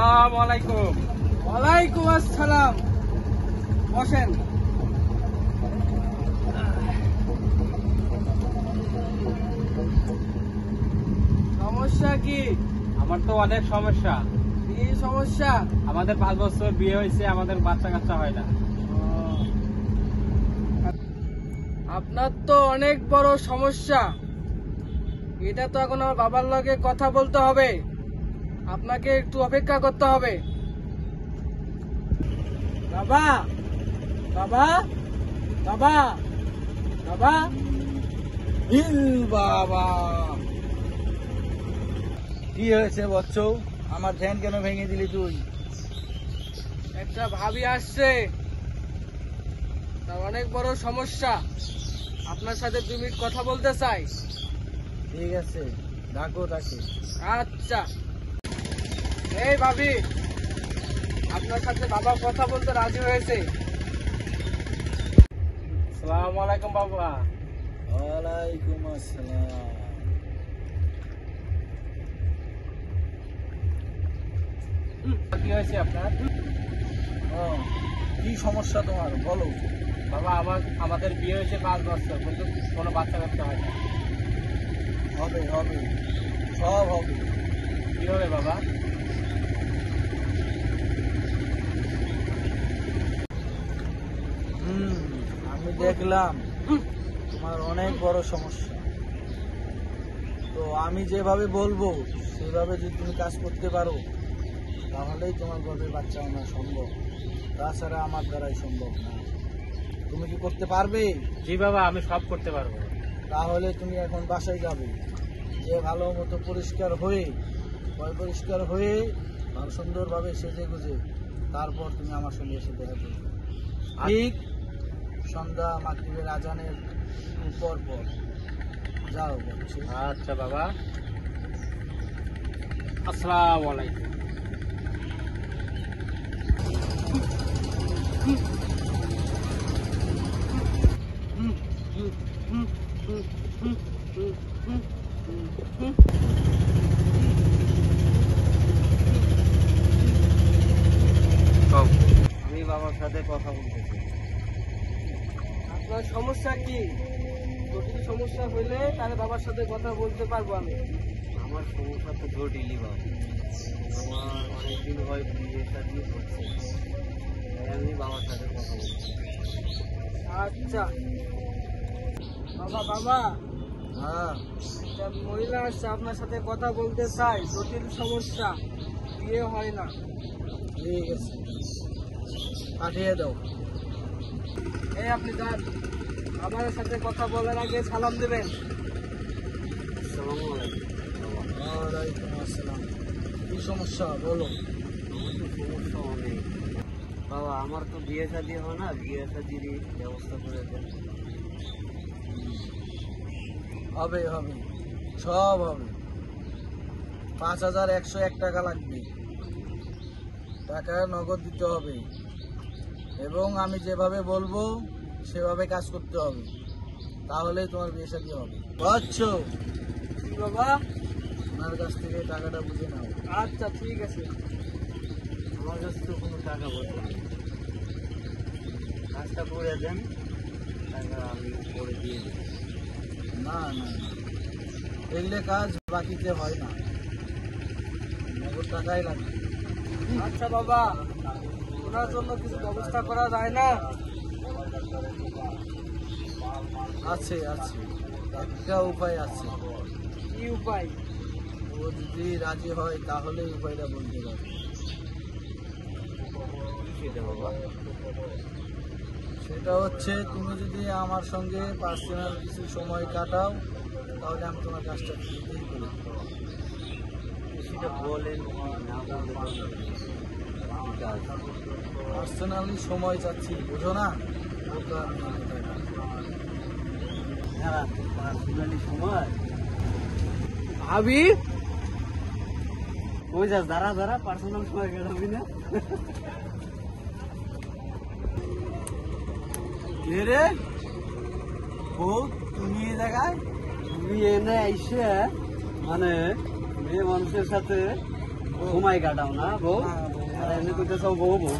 আসসালামালাইকুম। ওয়ালাইকুম আসসালাম। বসেন। সমস্যা কি? আমার তো অনেক সমস্যা। কি সমস্যা? আমাদের 5 বছর বিয়ে হয়েছে, আমাদের বাচ্চা কাচ্চা হয় না। আপনার তো অনেক বড় সমস্যা। এটা তো এখন আমার বাবার লগে কথা বলতে হবে। আপনাকে একটু অপেক্ষা করতে হবে। বাবা, বাবা, বাবা, বাবা, বাবা, কি হয়েছে বচ্চ? আমার ধ্যান কেন ভেঙে দিলি তুই? একটা ভাবি আসছে, তার অনেক বড় সমস্যা। আপনার সাথে 2 মিনিট কথা বলতে চাই। ঠিক আছে, ডাকো তাকে। আচ্ছা। এই ভাবি, আপনার সাথে বাবা কথা বলতে রাজি হয়েছে। আসসালামালাইকুম বাবা। ওয়ালাইকুম আসসালাম। কি হয়েছে আপনার? ও, কি সমস্যা তোমার বলো। বাবা, আমাদের বিয়ে হয়েছে 5 বছর, কিন্তু কোনো বাচ্চা কাচ্চা হয় না। হবে হবে, সব হবে। কি হবে বাবা? আমি দেখলাম তোমার অনেক বড় সমস্যা। তো আমি যেভাবে বলবো সেভাবে যদি তুমি কাজ করতে পারো তাহলেই তোমার গর্ভে বাচ্চা আনা সম্ভব। তাছাড়া আমার দ্বারাই সম্ভব না। তুমি কি করতে পারবে? জি বাবা, আমি সব করতে পারবো। তাহলে তুমি এখন বাসায় যাবে, যে ভালো মতো পরিষ্কার হয়ে ভালো সুন্দরভাবে সেজে গুজে তারপর তুমি আমার সঙ্গে এসে দেখা করবে। ঠিক সন্ধ্যা মাগরিবের আজানের পর পর যাও বলছি। আচ্ছা বাবা, আসসালামু আলাইকুম। আমি বাবার সাথে কথা বলতেছি। আপনার সমস্যা কি? জটিল সমস্যা হইলে তাহলে বাবার সাথে কথা বলতে পারবো আমি। আমার সমস্যা তো জটিলই বাবা। আমার অনেকদিন হয় বিয়ে শাদী হচ্ছে, তাই আমি বাবার সাথে কথা বলছি। আচ্ছা। বাবা, বাবা, হ্যাঁ, একটা মহিলা আসছে, আপনার সাথে কথা বলতে চাই। জটিল সমস্যা, বিয়ে হয় না। ঠিক আছে, পাঠিয়ে দাও। এই আপনি যান, আমার সাথে কথা বলার আগে সালাম দেবেন। আসসালামু আলাইকুম। ওয়ালাইকুম আসসালাম। কি সমস্যা বলো? আমার তো সমস্যা অনেক বাবা। আমার তো বিয়ে শাদী হয় না, বিয়ে শাদীর ব্যবস্থা করে দেন। হবে হবে, সব হবে। 5101 টাকা লাগবে। টাকা নগদ দিতে হবে এবং আমি যেভাবে বলবো সেভাবে কাজ করতে হবে, তাহলেই তোমার বিয়ে শাদী হবে। বুঝছো? কি বাবা? ওনার কাছ থেকে টাকাটা বুঝে নাও। আচ্ছা, ঠিক আছে। আমার কাছে তো কোনো টাকা পয়সা নেই। কাজটা করে দেন, টাকা আমি পরে দিয়ে দেব। না না না, এগুলো কাজ বাকিতে হয় না, নগদ টাকাই লাগবে। আচ্ছা বাবা, ওনার জন্য কিছু ব্যবস্থা করা যায় না? আছে আছে, একটা উপায় আছে। কি উপায়? ও যদি রাজি হয় তাহলে উপায়টা বলতে পারবে। সেটা বাবা? সেটা হচ্ছে তুমি যদি আমার সঙ্গে পার্সোনাল কিছু সময় কাটাও তাহলে আমি তোমার কাজটা ফ্রিতেই করে দিতে পারবো। সেটা বলেন, না বললে পার্সোনালি সময় চাচ্ছি, বুঝো না? ওটা আমি পার্সোনালি সময় ভাবি, ওই যা যারা যারা পার্সোনাল সময় কাটাবি না। কে রে বউ, তুমি এই জায়গায়? তুমি এনে আইসে মানে মেয়ে মানুষের সাথে বউ। সময় কাটাও না বউ না, বউ, আর এমনি কইতেছ বউ বউ